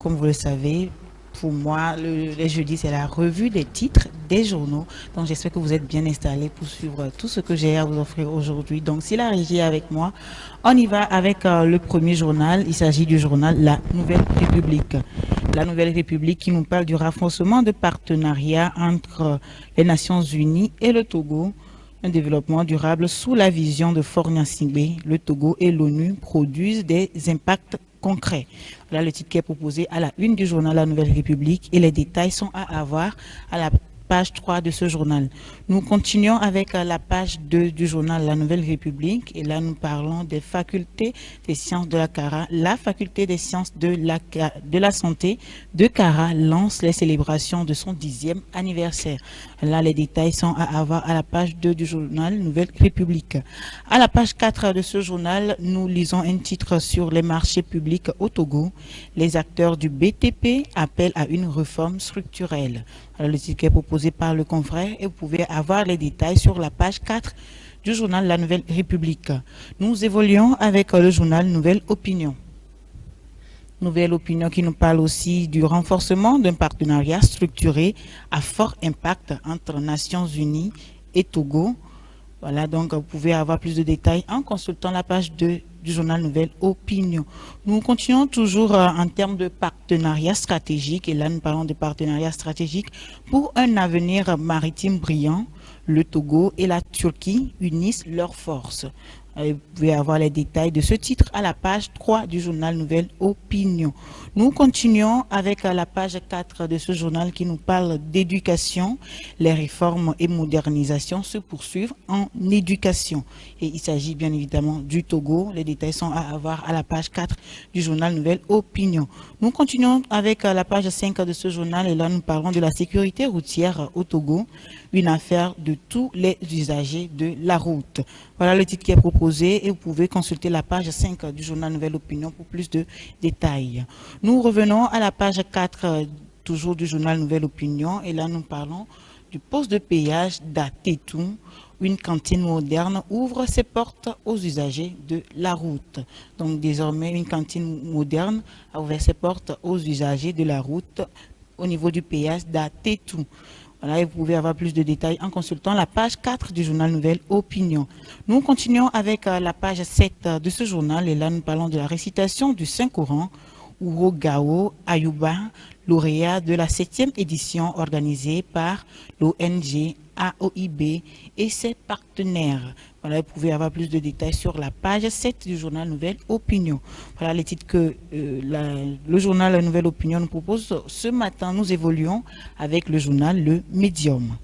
comme vous le savez, pour moi, les jeudis, c'est la revue des titres des journaux. Donc, j'espère que vous êtes bien installés pour suivre tout ce que j'ai à vous offrir aujourd'hui. Donc, si la régie est avec moi, on y va avec le premier journal. Il s'agit du journal La Nouvelle République. La Nouvelle République qui nous parle du renforcement de partenariat entre les Nations Unies et le Togo. Un développement durable sous la vision de Faure Gnassingbé, le Togo et l'ONU produisent des impacts concrets. Voilà le titre qui est proposé à la une du journal La Nouvelle République et les détails sont à avoir à la page 3 de ce journal. Nous continuons avec la page 2 du journal La Nouvelle République et là nous parlons des facultés des sciences de la CARA. La faculté des sciences de la santé de CARA lance les célébrations de son 10e anniversaire. Là les détails sont à avoir à la page 2 du journal Nouvelle République. À la page 4 de ce journal, nous lisons un titre sur les marchés publics au Togo. Les acteurs du BTP appellent à une réforme structurelle. Alors, le titre est proposé par le confrère et vous pouvez avoir les détails sur la page 4 du journal La Nouvelle République. Nous évoluons avec le journal Nouvelle Opinion. Nouvelle Opinion qui nous parle aussi du renforcement d'un partenariat structuré à fort impact entre Nations Unies et Togo. Voilà, donc vous pouvez avoir plus de détails en consultant la page 2 du journal Nouvelle Opinion. Nous continuons toujours en termes de partenariat stratégique et là nous parlons de partenariat stratégique pour un avenir maritime brillant. Le Togo et la Turquie unissent leurs forces. Vous pouvez avoir les détails de ce titre à la page 3 du journal Nouvelle Opinion. Nous continuons avec la page 4 de ce journal qui nous parle d'éducation. Les réformes et modernisations se poursuivent en éducation. Et il s'agit bien évidemment du Togo. Les détails sont à avoir à la page 4 du journal Nouvelle Opinion. Nous continuons avec la page 5 de ce journal et là nous parlons de la sécurité routière au Togo, une affaire de tous les usagers de la route. Voilà le titre qui est proposé et vous pouvez consulter la page 5 du journal Nouvelle Opinion pour plus de détails. Nous revenons à la page 4 toujours du journal Nouvelle Opinion et là nous parlons du poste de péage d'Atetou. Une cantine moderne ouvre ses portes aux usagers de la route. Donc désormais une cantine moderne a ouvert ses portes aux usagers de la route au niveau du péage d'Atetou. Voilà, et vous pouvez avoir plus de détails en consultant la page 4 du journal Nouvelle Opinion. Nous continuons avec la page 7 de ce journal et là nous parlons de la récitation du Saint-Coran. Urogao Ayuba, lauréat de la 7e édition organisée par l'ONG AOIB et ses partenaires. Voilà, vous pouvez avoir plus de détails sur la page 7 du journal Nouvelle Opinion. Voilà les titres que le journal Nouvelle Opinion nous propose. Ce matin, nous évoluons avec le journal Le Médium.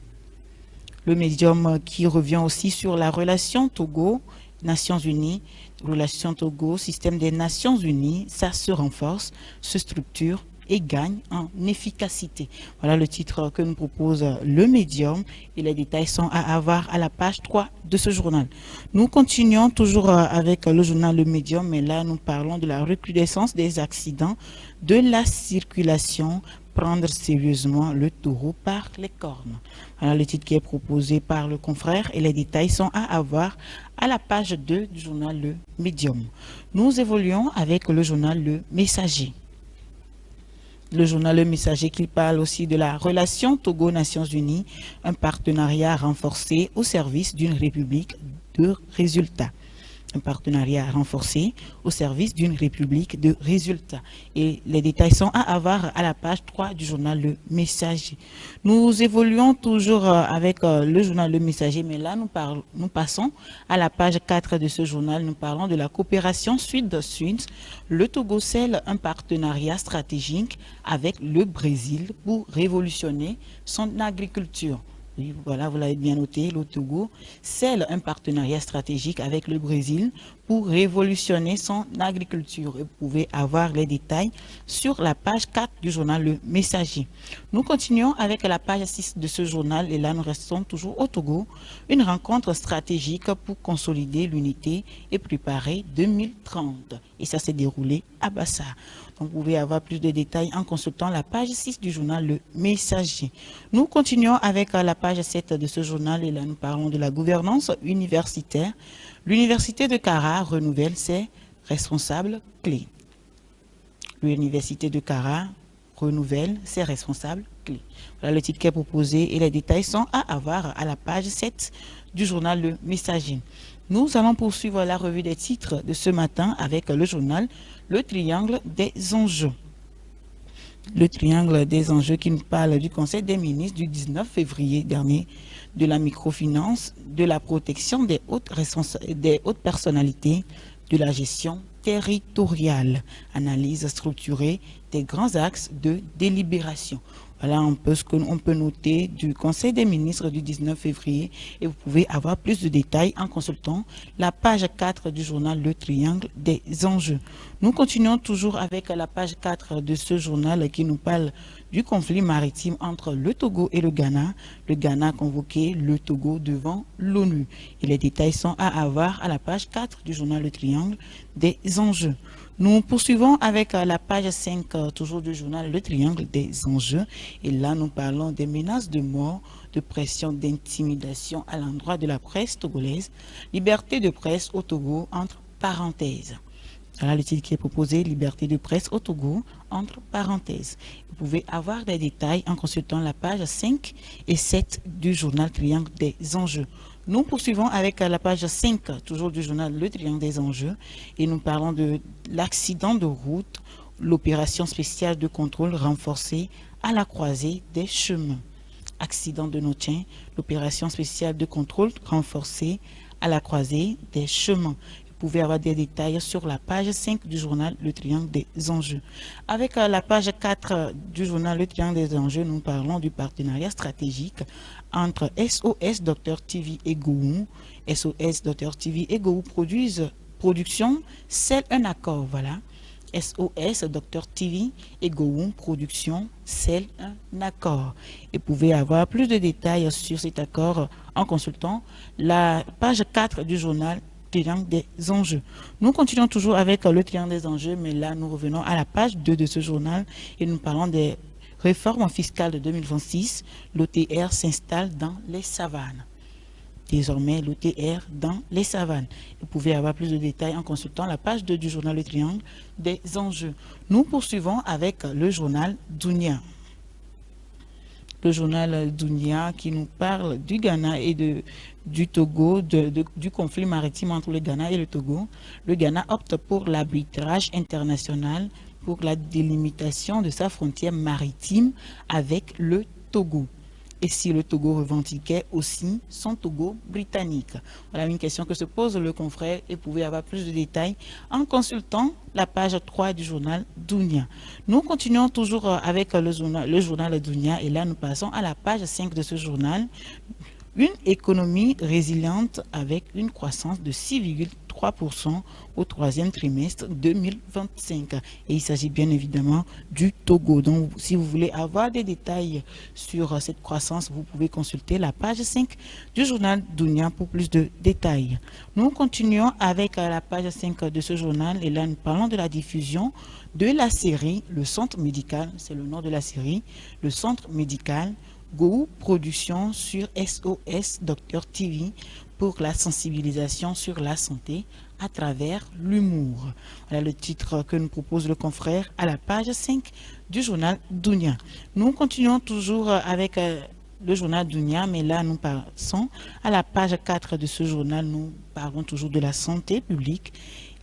Le Médium qui revient aussi sur la relation Togo-Nations Unies. Relation Togo, système des Nations Unies, ça se renforce, se structure et gagne en efficacité. Voilà le titre que nous propose le Médium et les détails sont à avoir à la page 3 de ce journal. Nous continuons toujours avec le journal Le Médium, mais là nous parlons de la recrudescence des accidents de la circulation, prendre sérieusement le taureau par les cornes. Voilà le titre qui est proposé par le confrère et les détails sont à avoir à la page 2 du journal Le Médium. Nous évoluons avec le journal Le Messager. Le journal Le Messager qui parle aussi de la relation Togo-Nations Unies, un partenariat renforcé au service d'une république de résultats. Un partenariat renforcé au service d'une république de résultats. Et les détails sont à avoir à la page 3 du journal Le Messager. Nous évoluons toujours avec le journal Le Messager, mais là nous passons à la page 4 de ce journal. Nous parlons de la coopération Sud-Sud. Le Togo scelle un partenariat stratégique avec le Brésil pour révolutionner son agriculture. Oui, voilà, vous l'avez bien noté, le Togo scelle un partenariat stratégique avec le Brésil pour révolutionner son agriculture. Vous pouvez avoir les détails sur la page 4 du journal Le Messager. Nous continuons avec la page 6 de ce journal et là nous restons toujours au Togo. Une rencontre stratégique pour consolider l'unité et préparer 2030. Et ça s'est déroulé à Bassa. Donc, vous pouvez avoir plus de détails en consultant la page 6 du journal Le Messager. Nous continuons avec la page 7 de ce journal et là nous parlons de la gouvernance universitaire. L'université de Kara renouvelle ses responsables clés. L'université de Kara renouvelle ses responsables clés. Voilà le titre qui est proposé et les détails sont à avoir à la page 7 du journal Le Messager. Nous allons poursuivre la revue des titres de ce matin avec le journal Le Triangle des enjeux. Le triangle des enjeux qui nous parle du Conseil des ministres du 19 février dernier, de la microfinance, de la protection des hautes personnalités, de la gestion territoriale, analyse structurée des grands axes de délibération. Voilà un peu ce qu'on peut noter du Conseil des ministres du 19 février et vous pouvez avoir plus de détails en consultant la page 4 du journal Le Triangle des enjeux. Nous continuons toujours avec la page 4 de ce journal qui nous parle du conflit maritime entre le Togo et le Ghana. Le Ghana a convoqué le Togo devant l'ONU. Et les détails sont à avoir à la page 4 du journal Le Triangle des enjeux. Nous poursuivons avec la page 5, toujours du journal Le Triangle des enjeux. Et là, nous parlons des menaces de mort, de pression, d'intimidation à l'endroit de la presse togolaise. Liberté de presse au Togo, entre parenthèses. Voilà le titre qui est proposé, liberté de presse au Togo, entre parenthèses. Vous pouvez avoir des détails en consultant la page 5 et 7 du journal Triangle des enjeux. Nous poursuivons avec la page 5, toujours du journal Le Triangle des enjeux, et nous parlons de l'accident de route, l'opération spéciale de contrôle renforcée à la croisée des chemins. Accident de Notiens, l'opération spéciale de contrôle renforcée à la croisée des chemins. Vous pouvez avoir des détails sur la page 5 du journal Le Triangle des enjeux. Avec la page 4 du journal Le Triangle des enjeux, nous parlons du partenariat stratégique entre SOS Dr TV et Goou. SOS Dr TV et Goou production, scelle un accord. Voilà. SOS Dr TV et Goou production, scelle un accord. Et vous pouvez avoir plus de détails sur cet accord en consultant la page 4 du journal Triangle des enjeux. Nous continuons toujours avec le triangle des enjeux, mais là nous revenons à la page 2 de ce journal et nous parlons des réformes fiscales de 2026. L'OTR s'installe dans les savanes. Désormais, l'OTR dans les savanes. Vous pouvez avoir plus de détails en consultant la page 2 du journal Le Triangle des enjeux. Nous poursuivons avec le journal Dunia. Le journal Dunia qui nous parle du Ghana et du Togo, du conflit maritime entre le Ghana et le Togo. Le Ghana opte pour l'arbitrage international pour la délimitation de sa frontière maritime avec le Togo. Et si le Togo revendiquait aussi son Togo britannique? Voilà une question que se pose le confrère et vous pouvez avoir plus de détails en consultant la page 3 du journal Dunia. Nous continuons toujours avec le journal Dunia et là nous passons à la page 5 de ce journal. Une économie résiliente avec une croissance de 6,3% au troisième trimestre 2025. Et il s'agit bien évidemment du Togo. Donc, si vous voulez avoir des détails sur cette croissance, vous pouvez consulter la page 5 du journal Dunia pour plus de détails. Nous continuons avec la page 5 de ce journal et là nous parlons de la diffusion de la série Le Centre Médical, c'est le nom de la série, Le Centre Médical, Goou Production sur SOS Dr TV pour la sensibilisation sur la santé à travers l'humour. Voilà le titre que nous propose le confrère à la page 5 du journal Dunia. Nous continuons toujours avec le journal Dunia, mais là nous passons à la page 4 de ce journal. Nous parlons toujours de la santé publique.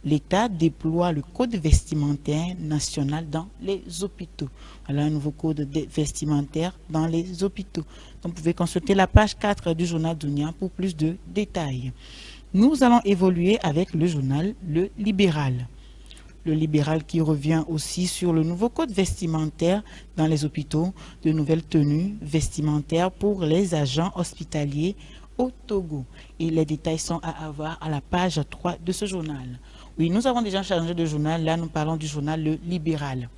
L'État déploie le code vestimentaire national dans les hôpitaux. Voilà un nouveau code vestimentaire dans les hôpitaux. Donc, vous pouvez consulter la page 4 du journal Dunia pour plus de détails. Nous allons évoluer avec le journal Le Libéral. Le Libéral qui revient aussi sur le nouveau code vestimentaire dans les hôpitaux, de nouvelles tenues vestimentaires pour les agents hospitaliers au Togo. Et les détails sont à avoir à la page 3 de ce journal. Oui, nous avons déjà changé de journal. Là, nous parlons du journal Le Libéral.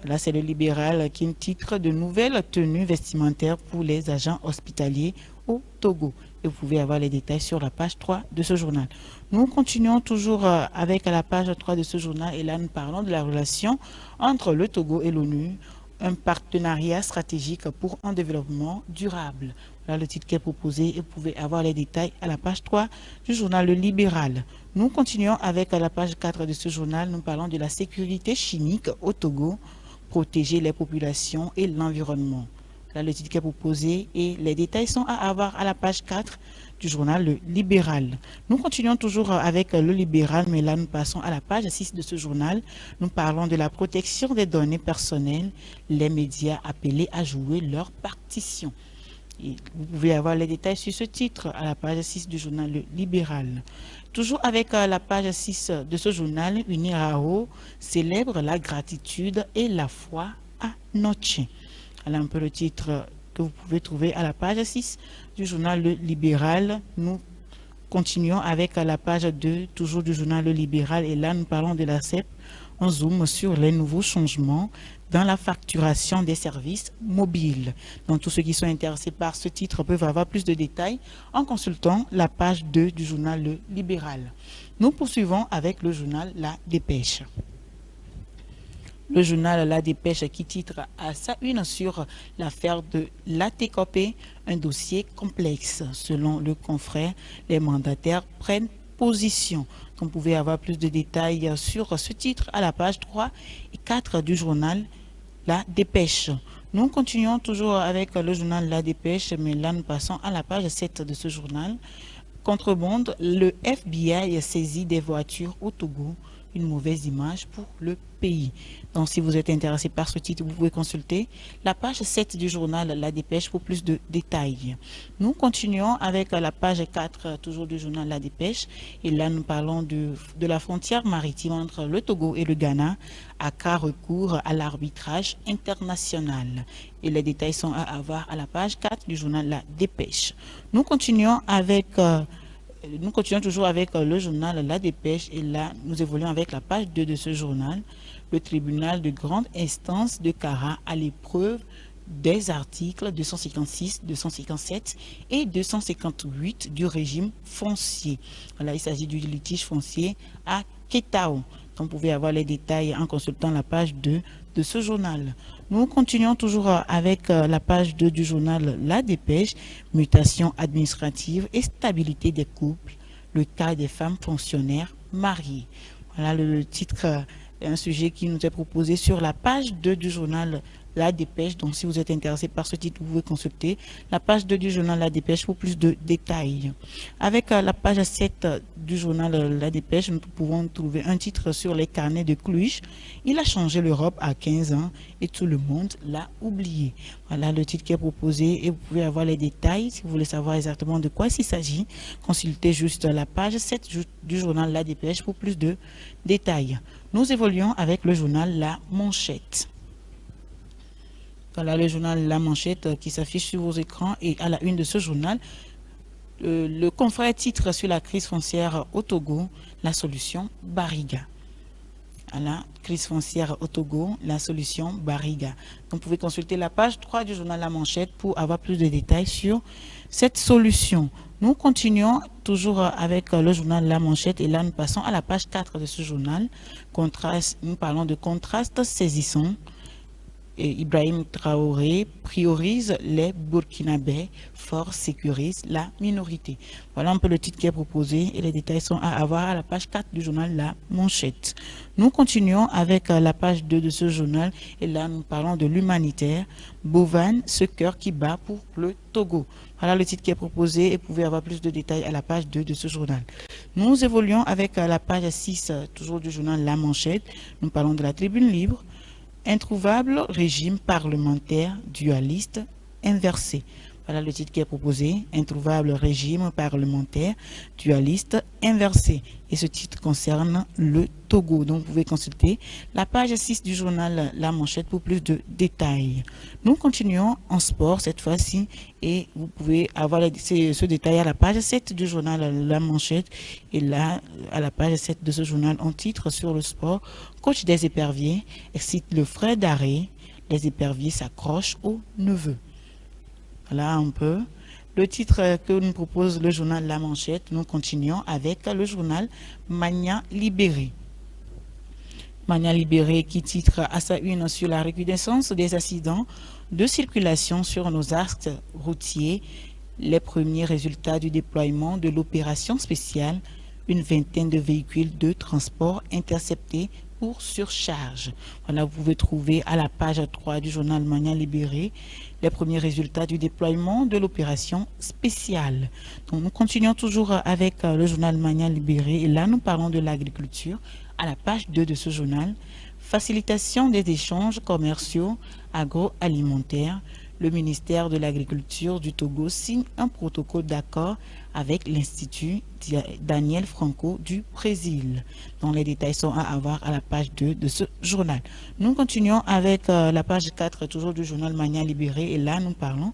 Là, c'est Le Libéral qui titre de nouvelles tenues vestimentaires pour les agents hospitaliers au Togo. Et vous pouvez avoir les détails sur la page 3 de ce journal. Nous continuons toujours avec la page 3 de ce journal. Et là, nous parlons de la relation entre le Togo et l'ONU. un partenariat stratégique pour un développement durable. Voilà le titre qui est proposé et vous pouvez avoir les détails à la page 3 du journal Le Libéral. Nous continuons avec la page 4 de ce journal. Nous parlons de la sécurité chimique au Togo, protéger les populations et l'environnement. Là, le titre qui est proposé et les détails sont à avoir à la page 4 du journal Le Libéral. Nous continuons toujours avec Le Libéral, mais là nous passons à la page 6 de ce journal. Nous parlons de la protection des données personnelles, les médias appelés à jouer leur partition. Et vous pouvez avoir les détails sur ce titre à la page 6 du journal Le Libéral. Toujours avec la page 6 de ce journal, UNIRAO célèbre la gratitude et la foi à Noche. Voilà un peu le titre que vous pouvez trouver à la page 6 du journal Le Libéral. Nous continuons avec la page 2, toujours du journal Le Libéral. Et là, nous parlons de la CEP. On zoome sur les nouveaux changements dans la facturation des services mobiles. Donc, tous ceux qui sont intéressés par ce titre peuvent avoir plus de détails en consultant la page 2 du journal Le Libéral. Nous poursuivons avec le journal La Dépêche. Le journal La Dépêche qui titre à sa une sur l'affaire de l'ATCOP, un dossier complexe. Selon le confrère, les mandataires prennent position. Vous pouvez avoir plus de détails sur ce titre à la page 3 et 4 du journal La Dépêche. Nous continuons toujours avec le journal La Dépêche, mais là nous passons à la page 7 de ce journal. Contrebande, le FBI saisit des voitures au Togo. Une mauvaise image pour le pays. Donc, si vous êtes intéressé par ce titre, vous pouvez consulter la page 7 du journal La Dépêche pour plus de détails. Nous continuons avec la page 4, toujours du journal La Dépêche. Et là, nous parlons de la frontière maritime entre le Togo et le Ghana à cas recours à l'arbitrage international. Et les détails sont à avoir à la page 4 du journal La Dépêche. Nous continuons toujours avec le journal La Dépêche et là, nous évoluons avec la page 2 de ce journal. Le tribunal de grande instance de Kara à l'épreuve des articles 256, 257 et 258 du régime foncier. Voilà, il s'agit du litige foncier à Ketao. Vous pouvez avoir les détails en consultant la page 2 de ce journal. Nous continuons toujours avec la page 2 du journal La Dépêche, mutation administrative et stabilité des couples, le cas des femmes fonctionnaires mariées. Voilà le titre, un sujet qui nous est proposé sur la page 2 du journal La Dépêche. Donc, si vous êtes intéressé par ce titre, vous pouvez consulter la page 2 du journal La Dépêche pour plus de détails. Avec la page 7 du journal La Dépêche, nous pouvons trouver un titre sur les carnets de Cluj. Il a changé l'Europe à 15 ans et tout le monde l'a oublié. Voilà le titre qui est proposé et vous pouvez avoir les détails. Si vous voulez savoir exactement de quoi il s'agit, consultez juste la page 7 du journal La Dépêche pour plus de détails. Nous évoluons avec le journal La Manchette. Voilà le journal La Manchette qui s'affiche sur vos écrans et à la une de ce journal, le confrère titre sur la crise foncière au Togo, la solution Bariga. À la crise foncière au Togo, la solution Bariga. Donc, vous pouvez consulter la page 3 du journal La Manchette pour avoir plus de détails sur cette solution. Nous continuons toujours avec le journal La Manchette et là nous passons à la page 4 de ce journal. Nous parlons de contraste saisissant. Et Ibrahim Traoré priorise les Burkinabés, force sécurise la minorité. Voilà un peu le titre qui est proposé et les détails sont à avoir à la page 4 du journal La Manchette. Nous continuons avec la page 2 de ce journal et là nous parlons de l'humanitaire. Bovan, ce cœur qui bat pour le Togo. Voilà le titre qui est proposé et vous pouvez avoir plus de détails à la page 2 de ce journal. Nous évoluons avec la page 6 toujours du journal La Manchette. Nous parlons de la tribune libre. Introuvable régime parlementaire dualiste inversé. Voilà le titre qui est proposé, introuvable régime parlementaire dualiste inversé. Et ce titre concerne le Togo. Donc, vous pouvez consulter la page 6 du journal La Manchette pour plus de détails. Nous continuons en sport cette fois-ci et vous pouvez avoir ce détail à la page 7 du journal La Manchette. Et là, à la page 7 de ce journal, on titre sur le sport, coach des éperviers excite le frère d'arrêt, les éperviers s'accrochent au neveu. Voilà un peu le titre que nous propose le journal La Manchette. Nous continuons avec le journal Mania Libéré. Mania Libéré qui titre à sa une sur la recrudescence des accidents de circulation sur nos axes routiers, les premiers résultats du déploiement de l'opération spéciale, une vingtaine de véhicules de transport interceptés pour surcharge. Voilà, vous pouvez trouver à la page 3 du journal Mania Libéré les premiers résultats du déploiement de l'opération spéciale. Donc, nous continuons toujours avec le journal Mania Libéré et là nous parlons de l'agriculture à la page 2 de ce journal. Facilitation des échanges commerciaux agroalimentaires. Le ministère de l'Agriculture du Togo signe un protocole d'accord avec l'Institut Daniel Franco du Brésil, dont les détails sont à avoir à la page 2 de ce journal. Nous continuons avec la page 4, toujours du journal Mania Libéré, et là nous parlons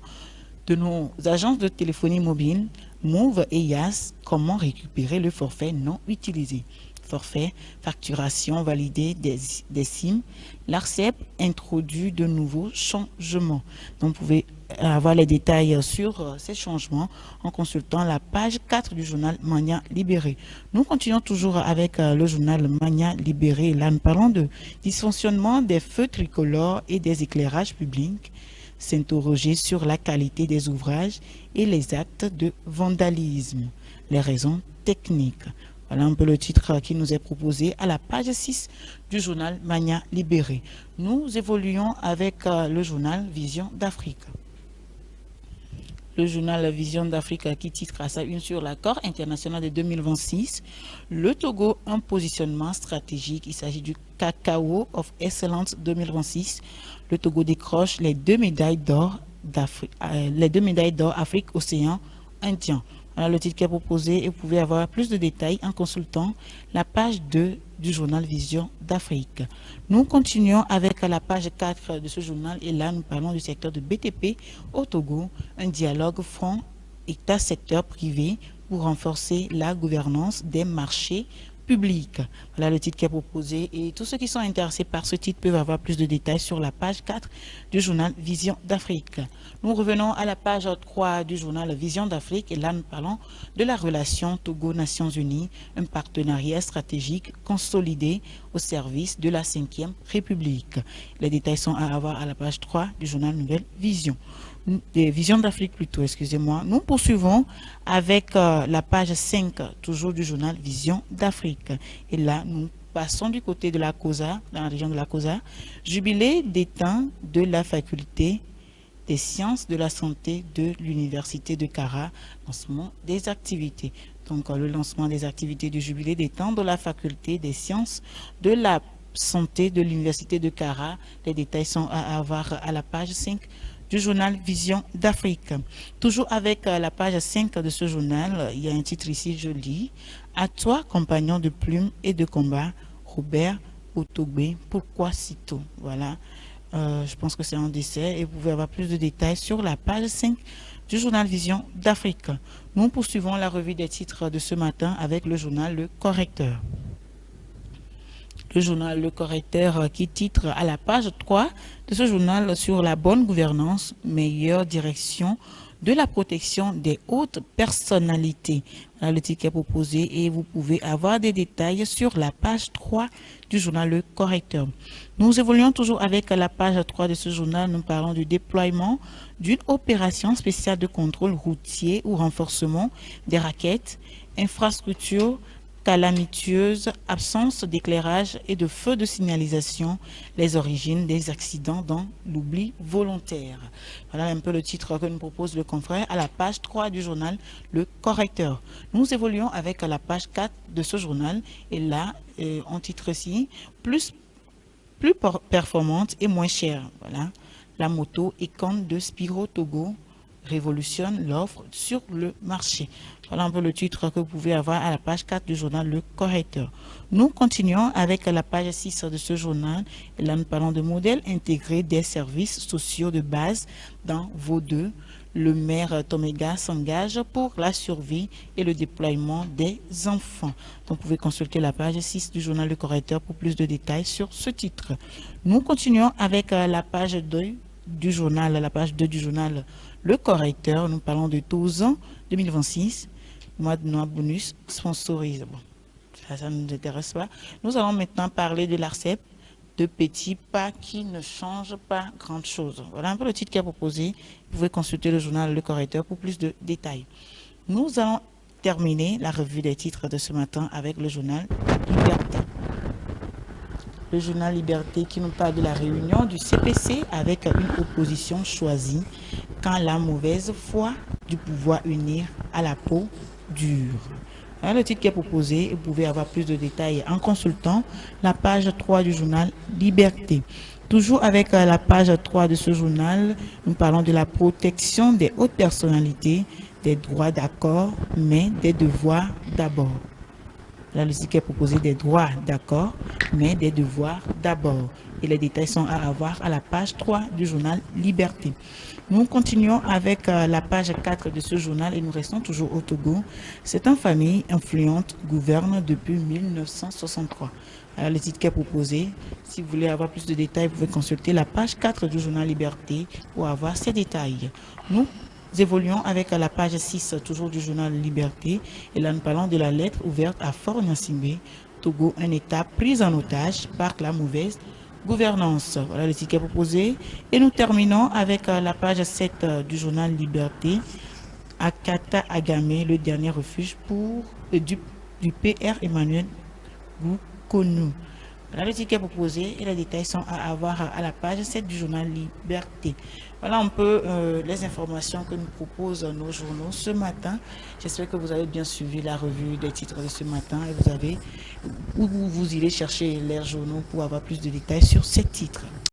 de nos agences de téléphonie mobile, Move et Yas, comment récupérer le forfait non utilisé. Forfait, facturation validée des SIM, l'ARCEP introduit de nouveaux changements. Donc, vous pouvez avoir les détails sur ces changements en consultant la page 4 du journal Mania Libéré. Nous continuons toujours avec le journal Mania Libéré. Là, nous parlons de dysfonctionnement des feux tricolores et des éclairages publics, s'interroger sur la qualité des ouvrages et les actes de vandalisme, les raisons techniques. Voilà un peu le titre qui nous est proposé à la page 6 du journal Mania Libéré. Nous évoluons avec le journal Vision d'Afrique. Le journal Vision d'Afrique qui titre à sa une sur l'accord international de 2026. Le Togo, un positionnement stratégique. Il s'agit du Cacao of Excellence 2026. Le Togo décroche les 2 médailles d'or Afrique-Océan Indien. Voilà le titre qui est proposé et vous pouvez avoir plus de détails en consultant la page 2 du journal Vision d'Afrique. Nous continuons avec la page 4 de ce journal et là nous parlons du secteur de BTP au Togo, un dialogue franc État-secteur privé pour renforcer la gouvernance des marchés public. Voilà le titre qui est proposé et tous ceux qui sont intéressés par ce titre peuvent avoir plus de détails sur la page 4 du journal Vision d'Afrique. Nous revenons à la page 3 du journal Vision d'Afrique et là nous parlons de la relation Togo-Nations Unies, un partenariat stratégique consolidé au service de la 5e République. Les détails sont à avoir à la page 3 du journal Nouvelle Vision. Vision d'Afrique plutôt, excusez-moi. Nous poursuivons avec la page 5, toujours du journal Vision d'Afrique. Et là, nous passons du côté de la Kosa, dans la région de la Kosa. Jubilé d'état de la faculté des sciences de la santé de l'université de Kara, lancement des activités. Donc, le lancement des activités du jubilé d'état de la faculté des sciences de la santé de l'université de Kara. Les détails sont à avoir à la page 5 du journal Vision d'Afrique. Toujours avec la page 5 de ce journal, il y a un titre ici, je lis. À toi, compagnon de plume et de combat, Robert Otogbe, pourquoi si tôt? Voilà, je pense que c'est un décès et vous pouvez avoir plus de détails sur la page 5 du journal Vision d'Afrique. Nous poursuivons la revue des titres de ce matin avec le journal Le Correcteur. Le journal Le Correcteur qui titre à la page 3 de ce journal sur la bonne gouvernance, meilleure direction de la protection des hautes personnalités. Voilà le titre qui est proposé et vous pouvez avoir des détails sur la page 3 du journal Le Correcteur. Nous évoluons toujours avec la page 3 de ce journal. Nous parlons du déploiement d'une opération spéciale de contrôle routier ou renforcement des raquettes, infrastructures calamiteuse, absence d'éclairage et de feux de signalisation, les origines des accidents dans l'oubli volontaire. Voilà un peu le titre que nous propose le confrère à la page 3 du journal Le Correcteur. Nous évoluons avec la page 4 de ce journal et là, on titre ici plus performante et moins chère. Voilà. La moto Econ de Spiro Togo révolutionne l'offre sur le marché. Voilà un peu le titre que vous pouvez avoir à la page 4 du journal Le Correcteur. Nous continuons avec la page 6 de ce journal. Et là, nous parlons de modèles intégrés des services sociaux de base dans Vaudeux. Le maire Tomega s'engage pour la survie et le déploiement des enfants. Donc, vous pouvez consulter la page 6 du journal Le Correcteur pour plus de détails sur ce titre. Nous continuons avec la page 2 du journal, la page 2 du journal Le Correcteur. Nous parlons de 12 ans 2026, mois de noix bonus sponsorisé. Bon, ça ne nous intéresse pas. Nous allons maintenant parler de l'ARCEP, de petits pas qui ne changent pas grand-chose. Voilà un peu le titre qui est proposé. Vous pouvez consulter le journal Le Correcteur pour plus de détails. Nous allons terminer la revue des titres de ce matin avec le journal Liberté. Le journal Liberté qui nous parle de la réunion du CPC avec une opposition choisie quand la mauvaise foi du pouvoir unir à la peau dure. Voilà le titre qui est proposé. Vous pouvez avoir plus de détails en consultant la page 3 du journal Liberté. Toujours avec la page 3 de ce journal, nous parlons de la protection des hautes personnalités, des droits d'accord, mais des devoirs d'abord. Là, le titre qui est proposé des droits d'accord, mais des devoirs d'abord. Et les détails sont à avoir à la page 3 du journal Liberté. Nous continuons avec la page 4 de ce journal et nous restons toujours au Togo. Cette famille influente gouverne depuis 1963. Alors, le titre qui est proposé, si vous voulez avoir plus de détails, vous pouvez consulter la page 4 du journal Liberté pour avoir ces détails. Nous évoluons avec la page 6 toujours du journal Liberté et là nous parlons de la lettre ouverte à Fort Gnassingbé, Togo, un État pris en otage par la mauvaise gouvernance. Voilà le ticket proposé et nous terminons avec la page 7 du journal Liberté. Akata Agame, le dernier refuge pour du PR Emmanuel Goukonou. Voilà le ticket proposé et les détails sont à avoir à la page 7 du journal Liberté. Voilà un peu les informations que nous proposent nos journaux ce matin. J'espère que vous avez bien suivi la revue des titres de ce matin et vous irez chercher les journaux pour avoir plus de détails sur ces titres.